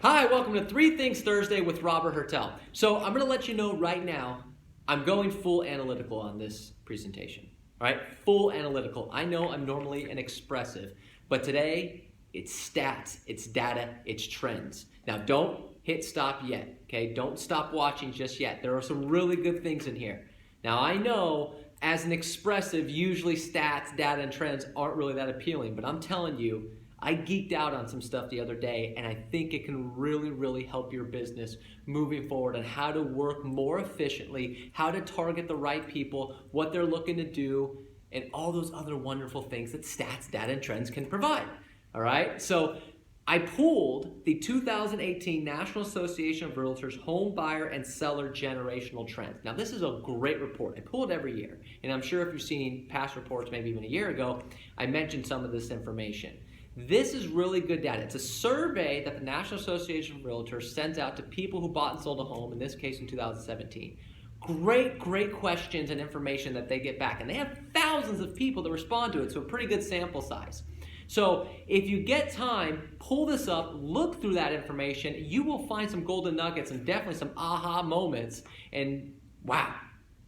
Hi, welcome to Three Things Thursday with Robert Hertel. So I'm going to let you know right now, I'm going full analytical on this presentation. All right, full analytical. I know I'm normally an expressive, but today it's stats, it's data, it's trends. Now don't hit stop yet, okay? Don't stop watching just yet. There are some really good things in here. Now I know as an expressive, usually stats, data, and trends aren't really that appealing, but I'm telling you, I geeked out on some stuff the other day, and I think it can really help your business moving forward on how to work more efficiently, how to target the right people, what they're looking to do, and all those other wonderful things that stats, data, and trends can provide. All right? So I pulled the 2018 National Association of Realtors Home Buyer and Seller Generational Trends. Now, this is a great report. I pull it every year, and I'm sure if you've seen past reports, maybe even a year ago, I mentioned some of this information. This is really good data. It's a survey that the National Association of Realtors sends out to people who bought and sold a home, in this case in 2017. Great questions and information that they get back. And they have thousands of people that respond to it, so a pretty good sample size. So if you get time, pull this up, look through that information. You will find some golden nuggets and definitely some aha moments. And wow.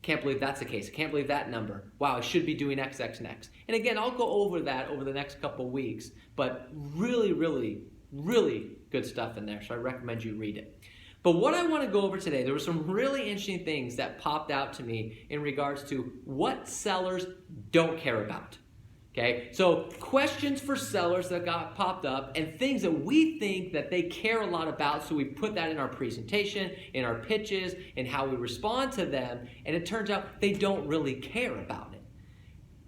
Can't believe that's the case. I can't believe that number. Wow, I should be doing X next. And again, I'll go over that over the next couple weeks, but really good stuff in there, so I recommend you read it. But what I want to go over today, there were some really interesting things that popped out to me in regards to what sellers don't care about. Okay, so questions for sellers that got popped up and things that we think that they care a lot about, so we put that in our presentation, in our pitches, and how we respond to them, and it turns out they don't really care about it.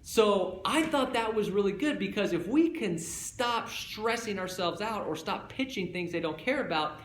So I thought that was really good, because if we can stop stressing ourselves out or stop pitching things they don't care about,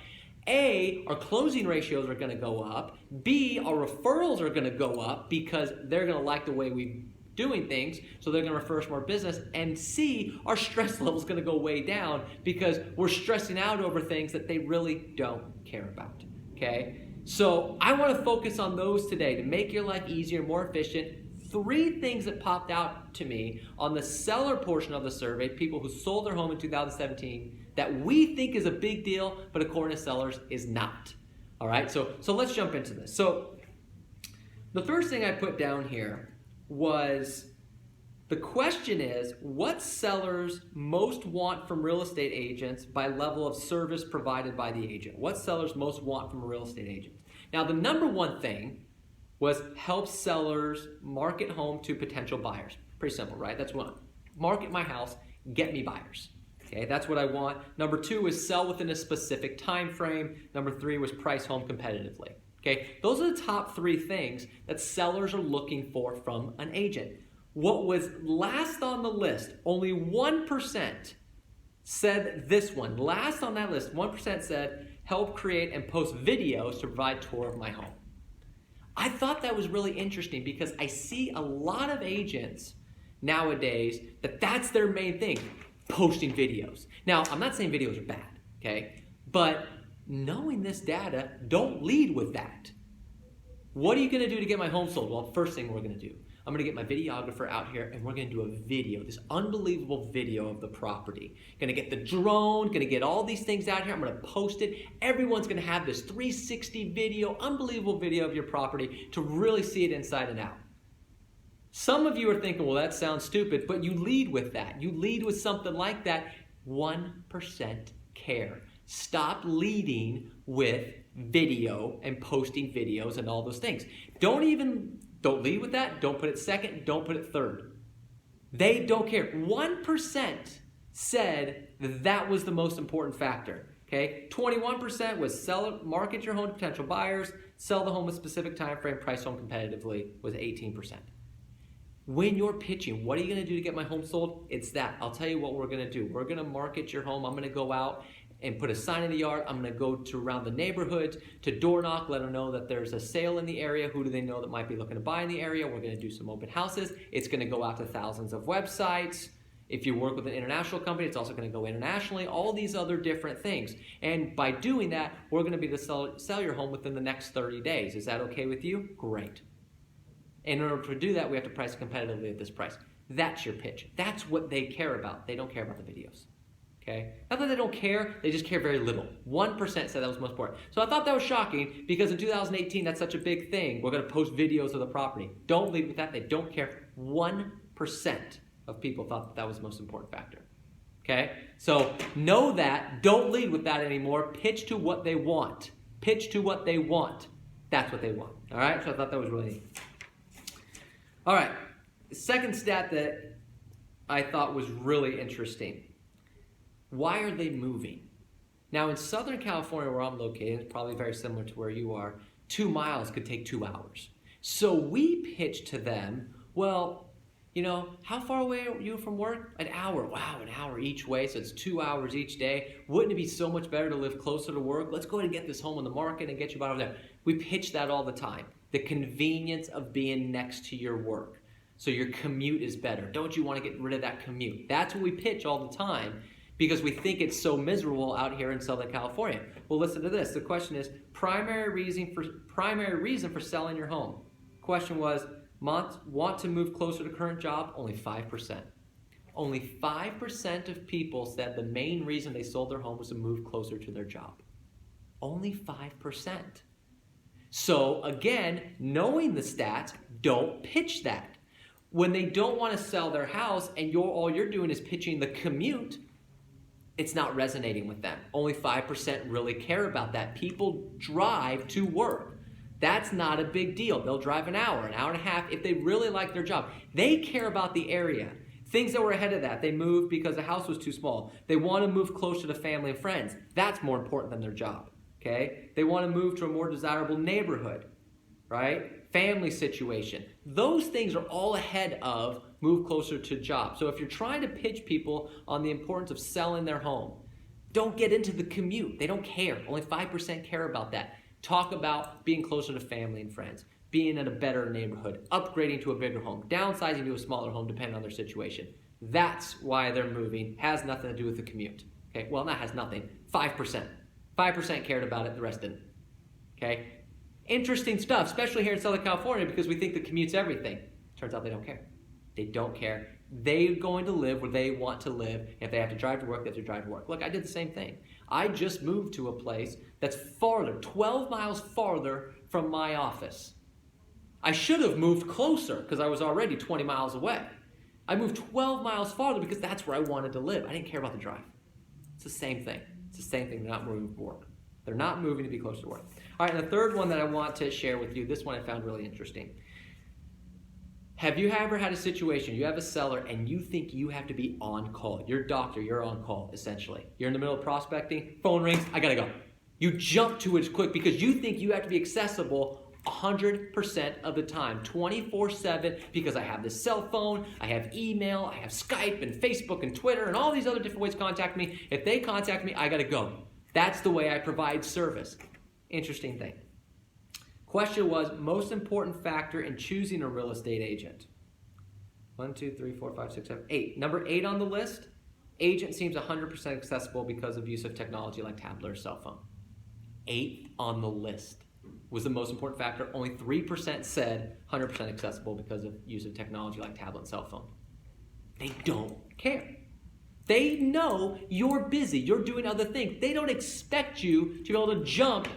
A, our closing ratios are going to go up, B, our referrals are going to go up because they're going to like the way we doing things, so they're going to refer us more business, and C, our stress level is going to go way down because we're stressing out over things that they really don't care about, okay? So I want to focus on those today to make your life easier, more efficient. 3 things that popped out to me on the seller portion of the survey, people who sold their home in 2017, that we think is a big deal, but according to sellers is not. All right, so let's jump into this. So the first thing I put down here was, the question is, what sellers most want from real estate agents by level of service provided by the agent? What sellers most want from a real estate agent? Now, the number one thing was help sellers market home to potential buyers. Pretty simple, right? That's one. Market my house, get me buyers. Okay, that's what I want. Number 2 is sell within a specific time frame. Number 3 was price home competitively. Okay, those are the top 3 things that sellers are looking for from an agent. What was last on the list, only 1% said this one. Last on that list, 1% said, help create and post videos to provide tour of my home. I thought that was really interesting because I see a lot of agents nowadays that that's their main thing, posting videos. Now, I'm not saying videos are bad, okay? But knowing this data, don't lead with that. What are you going to do to get my home sold? Well, first thing we're going to do, I'm going to get my videographer out here and we're going to do a video, this unbelievable video of the property. Going to get the drone, going to get all these things out here. I'm going to post it. Everyone's going to have this 360 video, unbelievable video of your property to really see it inside and out. Some of you are thinking, well, that sounds stupid, but you lead with that. You lead with something like that. 1% care. Stop leading with video and posting videos and all those things. Don't lead with that. Don't put it second. Don't put it third. They don't care. 1% said that was the most important factor. Okay, 21% was market your home to potential buyers, sell the home with specific time frame, price home competitively was 18%. When you're pitching, what are you going to do to get my home sold? It's that. I'll tell you what we're going to do. We're going to market your home. I'm going to go out and put a sign in the yard. I'm going to go to around the neighborhoods to door knock, let them know that there's a sale in the area. Who do they know that might be looking to buy in the area? We're going to do some open houses. It's going to go out to thousands of websites. If you work with an international company, it's also going to go internationally, all these other different things. And by doing that, we're going to be able to sell your home within the next 30 days. Is that okay with you? Great. In order to do that, we have to price competitively at this price. That's your pitch. That's what they care about. They don't care about the videos. Okay? Not that they don't care, they just care very little. 1% said that was most important. So I thought that was shocking because in 2018, that's such a big thing. We're going to post videos of the property. Don't lead with that. They don't care. 1% of people thought that was the most important factor. Okay? So know that. Don't lead with that anymore. Pitch to what they want. Pitch to what they want. That's what they want. All right? So I thought that was really neat. All right. The second stat that I thought was really interesting. Why are they moving? Now, in Southern California, where I'm located, it's probably very similar to where you are, 2 miles could take 2 hours. So we pitch to them, well, you know, how far away are you from work? An hour. Wow, an hour each way, so it's 2 hours each day. Wouldn't it be so much better to live closer to work? Let's go ahead and get this home on the market and get you bought over there. We pitch that all the time. The convenience of being next to your work. So your commute is better. Don't you want to get rid of that commute? That's what we pitch all the time because we think it's so miserable out here in Southern California. Well, listen to this. The question is, primary reason for selling your home. Question was, want to move closer to current job? Only 5%. Only 5% of people said the main reason they sold their home was to move closer to their job. Only 5%. So again, knowing the stats, don't pitch that. When they don't want to sell their house and all you're doing is pitching the commute, it's not resonating with them. Only 5% really care about that. People drive to work. That's not a big deal. They'll drive an hour and a half if they really like their job. They care about the area. Things that were ahead of that. They moved because the house was too small. They want to move closer to family and friends. That's more important than their job. Okay? They want to move to a more desirable neighborhood. Right? Family situation. Those things are all ahead of move closer to job. So if you're trying to pitch people on the importance of selling their home, don't get into the commute. They don't care. Only 5% care about that. Talk about being closer to family and friends, being in a better neighborhood, upgrading to a bigger home, downsizing to a smaller home depending on their situation. That's why they're moving. Has nothing to do with the commute. Okay? Well, that has nothing. 5%. 5% cared about it. The rest didn't. Okay? Interesting stuff, especially here in Southern California because we think the commute's everything. Turns out they don't care. They don't care. They're going to live where they want to live. If they have to drive to work, they have to drive to work. Look, I did the same thing. I just moved to a place that's farther, 12 miles farther from my office. I should have moved closer because I was already 20 miles away. I moved 12 miles farther because that's where I wanted to live. I didn't care about the drive. It's the same thing. It's the same thing. They're not moving for work. They're not moving to be closer to work. All right, and the third one that I want to share with you, this one I found really interesting. Have you ever had a situation, you have a seller, and you think you have to be on call? You're a doctor, you're on call, essentially. You're in the middle of prospecting, phone rings, I gotta go. You jump to it quick because you think you have to be accessible 100% of the time, 24/7, because I have this cell phone, I have email, I have Skype and Facebook and Twitter and all these other different ways to contact me. If they contact me, I gotta go. That's the way I provide service. Interesting thing. Question was, most important factor in choosing a real estate agent. 1, 2, 3, 4, 5, 6, 7, 8. Number 8 on the list, agent seems 100% accessible because of use of technology like tablet or cell phone. 8th on the list was the most important factor. Only 3% said 100% accessible because of use of technology like tablet and cell phone. They don't care. They know you're busy. You're doing other things. They don't expect you to be able to jump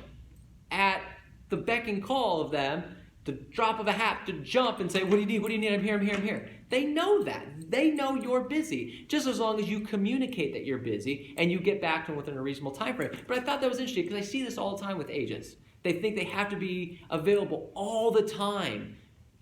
at the beck and call of them, the drop of a hat, to jump and say, what do you need? What do you need? I'm here, I'm here, I'm here. They know that. They know you're busy, just as long as you communicate that you're busy and you get back to them within a reasonable time frame. But I thought that was interesting because I see this all the time with agents. They think they have to be available all the time.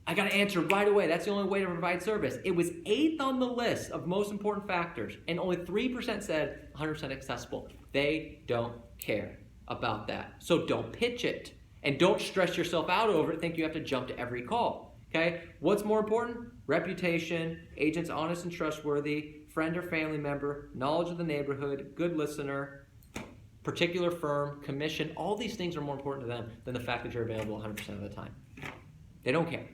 I got to answer right away. That's the only way to provide service. It was 8th on the list of most important factors, and only 3% said 100% accessible. They don't care about that. So don't pitch it. And don't stress yourself out over it. Think you have to jump to every call. Okay? What's more important? Reputation, agent's honest and trustworthy, friend or family member, knowledge of the neighborhood, good listener, particular firm, commission. All these things are more important to them than the fact that you're available 100% of the time. They don't care.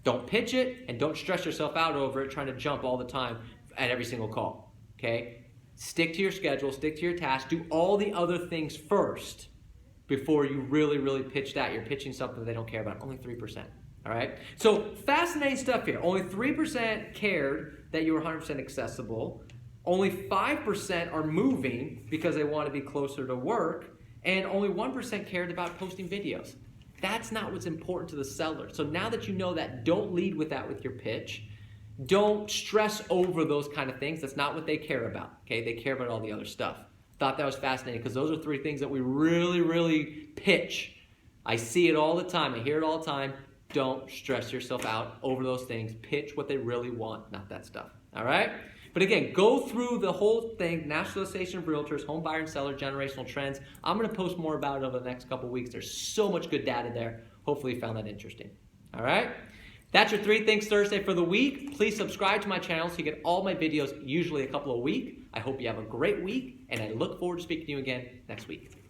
Don't pitch it and don't stress yourself out over it trying to jump all the time at every single call. Okay? Stick to your schedule, stick to your task, do all the other things first before you really pitch that. You're pitching something they don't care about. Only 3%. All right? So fascinating stuff here. Only 3% cared that you were 100% accessible. Only 5% are moving because they want to be closer to work, and only 1% cared about posting videos. That's not what's important to the seller. So now that you know that, don't lead with that with your pitch. Don't stress over those kind of things. That's not what they care about. Okay, they care about all the other stuff. Thought that was fascinating because those are 3 things that we really pitch. I see it all the time. I hear it all the time. Don't stress yourself out over those things. Pitch what they really want, not that stuff. All right? But again, go through the whole thing, National Association of Realtors, Home Buyer and Seller, Generational Trends. I'm going to post more about it over the next couple weeks. There's so much good data there. Hopefully you found that interesting. All right? That's your 3 Things Thursday for the week. Please subscribe to my channel so you get all my videos, usually a couple a week. I hope you have a great week, and I look forward to speaking to you again next week.